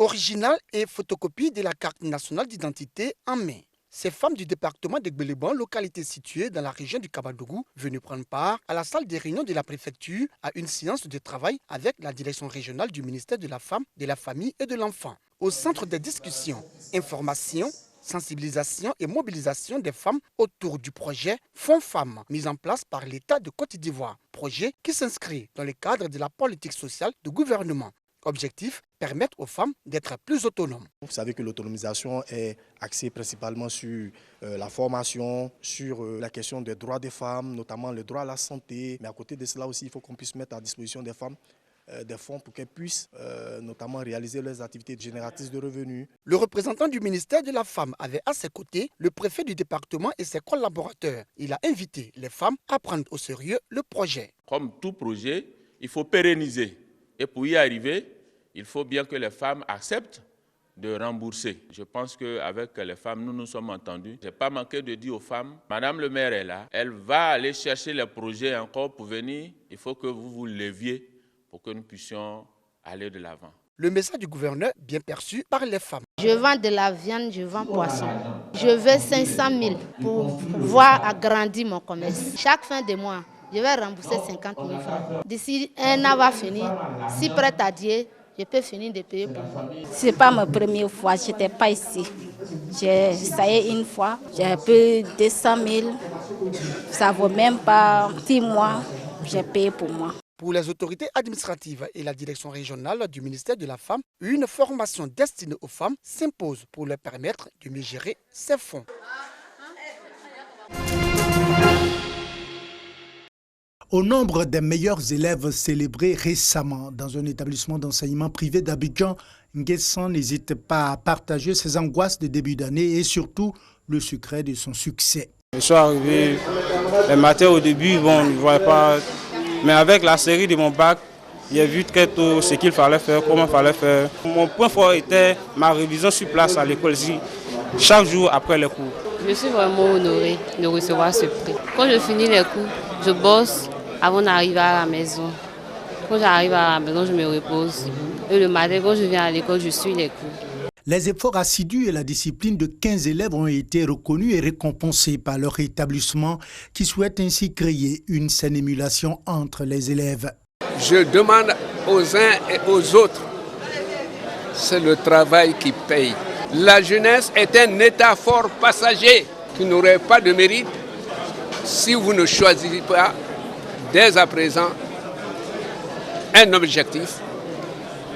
Original et photocopie de la carte nationale d'identité en main. Ces femmes du département de Gbeleban, localité située dans la région du Kabadougou, venues prendre part à la salle des réunions de la préfecture à une séance de travail avec la direction régionale du ministère de la Femme, de la Famille et de l'Enfant. Au centre des discussions, information, sensibilisation et mobilisation des femmes autour du projet Fonds Femmes, mis en place par l'État de Côte d'Ivoire. Projet qui s'inscrit dans le cadre de la politique sociale du gouvernement. Objectif, permettre aux femmes d'être plus autonomes. Vous savez que l'autonomisation est axée principalement sur la formation, sur la question des droits des femmes, notamment le droit à la santé. Mais à côté de cela aussi, il faut qu'on puisse mettre à disposition des femmes des fonds pour qu'elles puissent notamment réaliser leurs activités génératrices de revenus. Le représentant du ministère de la Femme avait à ses côtés le préfet du département et ses collaborateurs. Il a invité les femmes à prendre au sérieux le projet. Comme tout projet, il faut pérenniser. Et pour y arriver, il faut bien que les femmes acceptent de rembourser. Je pense qu'avec les femmes, nous nous sommes entendus. Je n'ai pas manqué de dire aux femmes, Madame le maire est là, elle va aller chercher les projets encore pour venir. Il faut que vous vous leviez pour que nous puissions aller de l'avant. Le message du gouverneur bien perçu par les femmes. Je vends de la viande, je vends poisson. Je veux 500 000 pour pouvoir agrandir mon commerce. Chaque fin de mois, je vais rembourser 50 000 francs. D'ici un an va finir. Si prête à Dieu, je peux finir de payer pour moi. Ce n'est pas ma première fois, je n'étais pas ici. J'ai essayé une fois, j'ai un peu 200 000. Ça ne vaut même pas 6 mois, j'ai payé pour moi. Pour les autorités administratives et la direction régionale du ministère de la Femme, une formation destinée aux femmes s'impose pour leur permettre de mieux gérer ces fonds. Au nombre des meilleurs élèves célébrés récemment dans un établissement d'enseignement privé d'Abidjan, Nguessan n'hésite pas à partager ses angoisses de début d'année et surtout le secret de son succès. Je suis arrivé le matin au début, bon, je ne voyais pas, mais avec la série de mon bac, j'ai vu très tôt ce qu'il fallait faire, comment il fallait faire. Mon point fort était ma révision sur place à l'école, chaque jour après les cours. Je suis vraiment honorée de recevoir ce prix. Quand je finis les cours, je bosse avant d'arriver à la maison. Quand j'arrive à la maison, je me repose. Et le matin, quand je viens à l'école, je suis les cours. Les efforts assidus et la discipline de 15 élèves ont été reconnus et récompensés par leur établissement qui souhaite ainsi créer une saine émulation entre les élèves. Je demande aux uns et aux autres, c'est le travail qui paye. La jeunesse est un état fort passager qui n'aurait pas de mérite si vous ne choisissez pas dès à présent un objectif.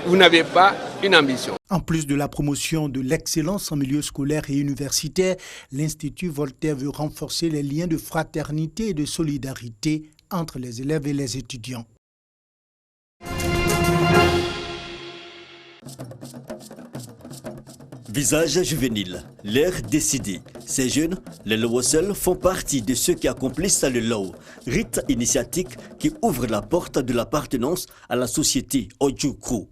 Vous n'avez pas une ambition. En plus de la promotion de l'excellence en milieu scolaire et universitaire, l'Institut Voltaire veut renforcer les liens de fraternité et de solidarité entre les élèves et les étudiants. Visage juvénile, l'air décidé. Ces jeunes, les Lawosel, font partie de ceux qui accomplissent le Law, rite initiatique qui ouvre la porte de l'appartenance à la société Ojukru.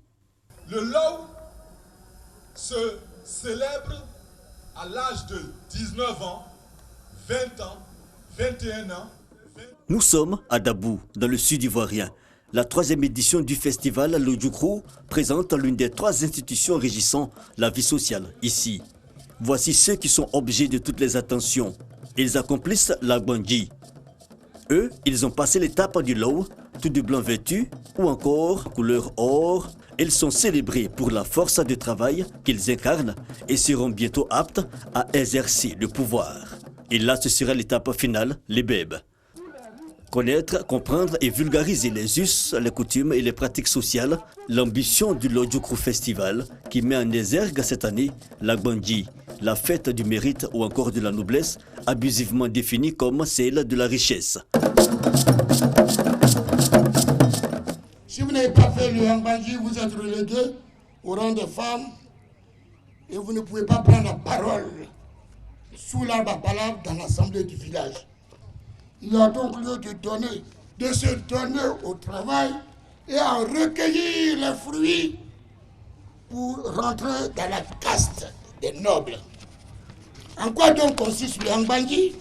Le Law se célèbre à l'âge de 19 ans, 20 ans, 21 ans. Nous sommes à Dabou, dans le sud ivoirien. La 3e édition du festival L'Ojukru présente l'une des 3 institutions régissant la vie sociale ici. Voici ceux qui sont objets de toutes les attentions. Ils accomplissent la Gbanji. Eux, ils ont passé l'étape du Law, tout de blanc vêtu ou encore couleur or. Ils sont célébrés pour la force de travail qu'ils incarnent et seront bientôt aptes à exercer le pouvoir. Et là, ce sera l'étape finale, les bèbes. Connaître, comprendre et vulgariser les us, les coutumes et les pratiques sociales, l'ambition du L'Ojukru Festival qui met en exergue cette année la Gbanji, la fête du mérite ou encore de la noblesse, abusivement définie comme celle de la richesse. Si vous n'avez pas fait le Gbanji, vous êtes relégué au rang de femmes et vous ne pouvez pas prendre la parole sous l'arbre à palabre dans l'assemblée du village. Il y a donc lieu de se donner au travail et à recueillir les fruits pour rentrer dans la caste des nobles. En quoi donc consiste le Gbanji?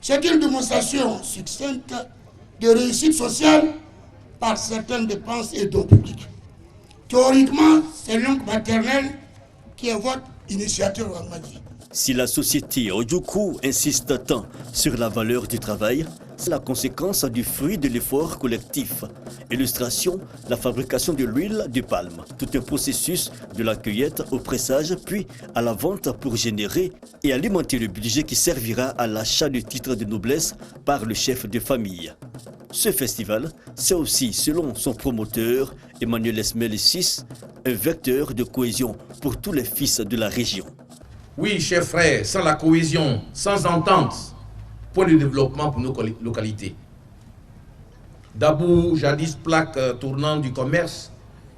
C'est une démonstration succincte de réussite sociale par certaines dépenses et dons publics. Théoriquement, c'est l'oncle maternel qui est votre initiateur, Wangmadji. Si la société Ojukwu insiste tant sur la valeur du travail, c'est la conséquence du fruit de l'effort collectif. Illustration, la fabrication de l'huile de palme. Tout un processus de la cueillette au pressage, puis à la vente pour générer et alimenter le budget qui servira à l'achat de titres de noblesse par le chef de famille. Ce festival, c'est aussi, selon son promoteur, Emmanuel Esmel VI, un vecteur de cohésion pour tous les fils de la région. Oui, chers frères, sans la cohésion, sans entente, point de développement pour nos localités. Dabou, jadis plaque tournante du commerce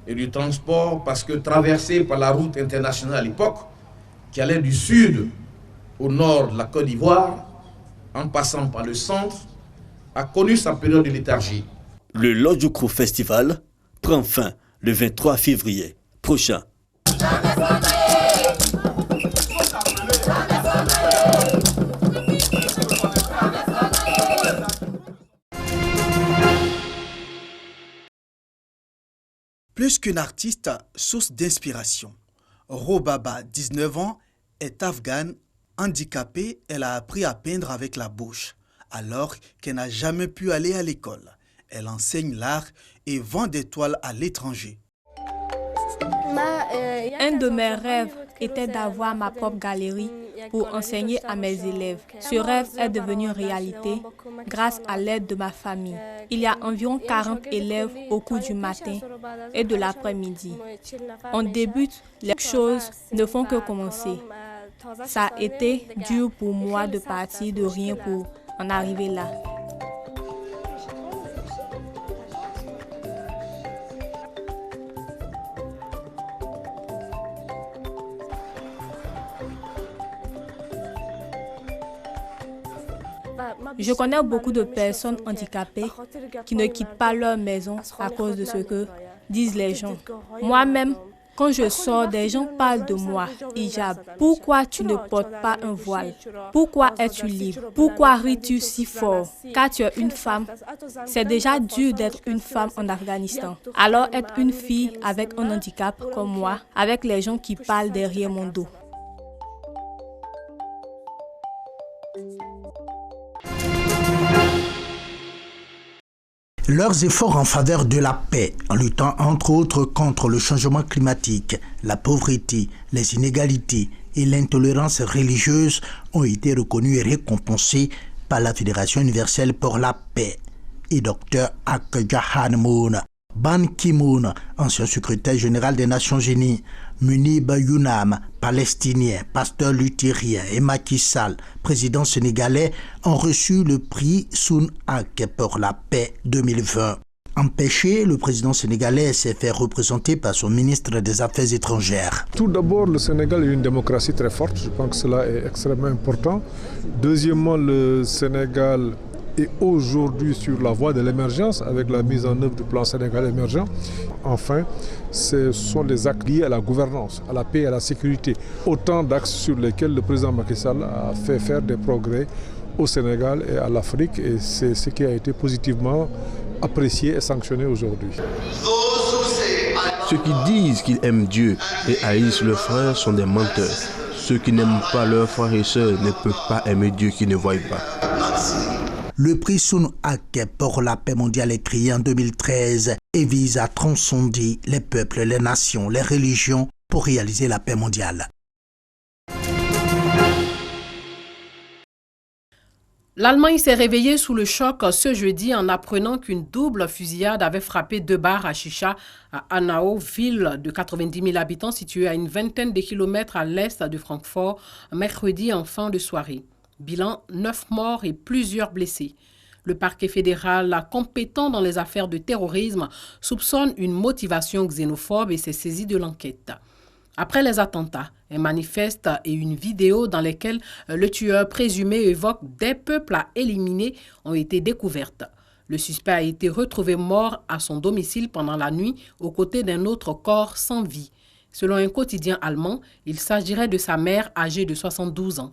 et du transport, parce que traversée par la route internationale à l'époque, qui allait du sud au nord de la Côte d'Ivoire, en passant par le centre, a connu sa période de léthargie. Le Lodjoukro Festival prend fin le 23 février prochain. Plus qu'une artiste, source d'inspiration. Robaba, 19 ans, est afghane, handicapée. Elle a appris à peindre avec la bouche, alors qu'elle n'a jamais pu aller à l'école. Elle enseigne l'art et vend des toiles à l'étranger. Un de mes rêves était d'avoir ma propre galerie pour enseigner à mes élèves. Ce rêve est devenu réalité grâce à l'aide de ma famille. Il y a environ 40 élèves au cours du matin et de l'après-midi. On débute, les choses ne font que commencer. Ça a été dur pour moi de partir de rien pour en arriver là. Je connais beaucoup de personnes handicapées qui ne quittent pas leur maison à cause de ce que disent les gens. Moi-même, quand je sors, des gens parlent de moi. Hijab, pourquoi tu ne portes pas un voile? Pourquoi es-tu libre? Pourquoi ris-tu si fort? Car tu es une femme. C'est déjà dur d'être une femme en Afghanistan. Alors être une fille avec un handicap comme moi, avec les gens qui parlent derrière mon dos. Leurs efforts en faveur de la paix, en luttant entre autres contre le changement climatique, la pauvreté, les inégalités et l'intolérance religieuse ont été reconnus et récompensés par la Fédération universelle pour la paix et Dr Ak Jahan Moon. Ban Ki-moon, ancien secrétaire général des Nations Unies, Munib Younam, palestinien, pasteur luthérien, et Macky Sall, président sénégalais, ont reçu le prix Sun Ak pour la paix 2020. Empêché, le président sénégalais s'est fait représenter par son ministre des Affaires étrangères. Tout d'abord, le Sénégal est une démocratie très forte, je pense que cela est extrêmement important. Deuxièmement, le Sénégal est aujourd'hui sur la voie de l'émergence avec la mise en œuvre du plan Sénégal émergent. Enfin, ce sont des actes liés à la gouvernance, à la paix et à la sécurité. Autant d'axes sur lesquels le président Macky Sall a fait faire des progrès au Sénégal et à l'Afrique, et c'est ce qui a été positivement apprécié et sanctionné aujourd'hui. Ceux qui disent qu'ils aiment Dieu et haïssent leurs frères sont des menteurs. Ceux qui n'aiment pas leurs frères et sœurs ne peuvent pas aimer Dieu qui ne voit pas. Le prix Sun Ak pour la paix mondiale est créé en 2013 et vise à transcender les peuples, les nations, les religions pour réaliser la paix mondiale. L'Allemagne s'est réveillée sous le choc ce jeudi en apprenant qu'une double fusillade avait frappé 2 bars à chicha à Hanau, ville de 90 000 habitants située à une vingtaine de kilomètres à l'est de Francfort, mercredi en fin de soirée. Bilan, 9 morts et plusieurs blessés. Le parquet fédéral, compétent dans les affaires de terrorisme, soupçonne une motivation xénophobe et s'est saisi de l'enquête. Après les attentats, un manifeste et une vidéo dans lesquelles le tueur présumé évoque des peuples à éliminer ont été découvertes. Le suspect a été retrouvé mort à son domicile pendant la nuit aux côtés d'un autre corps sans vie. Selon un quotidien allemand, il s'agirait de sa mère âgée de 72 ans.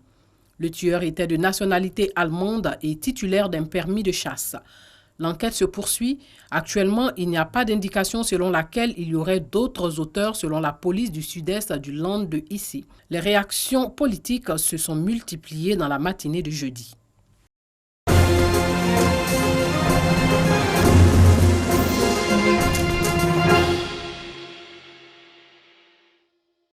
Le tueur était de nationalité allemande et titulaire d'un permis de chasse. L'enquête se poursuit. Actuellement, il n'y a pas d'indication selon laquelle il y aurait d'autres auteurs selon la police du sud-est du land de ici. Les réactions politiques se sont multipliées dans la matinée de jeudi.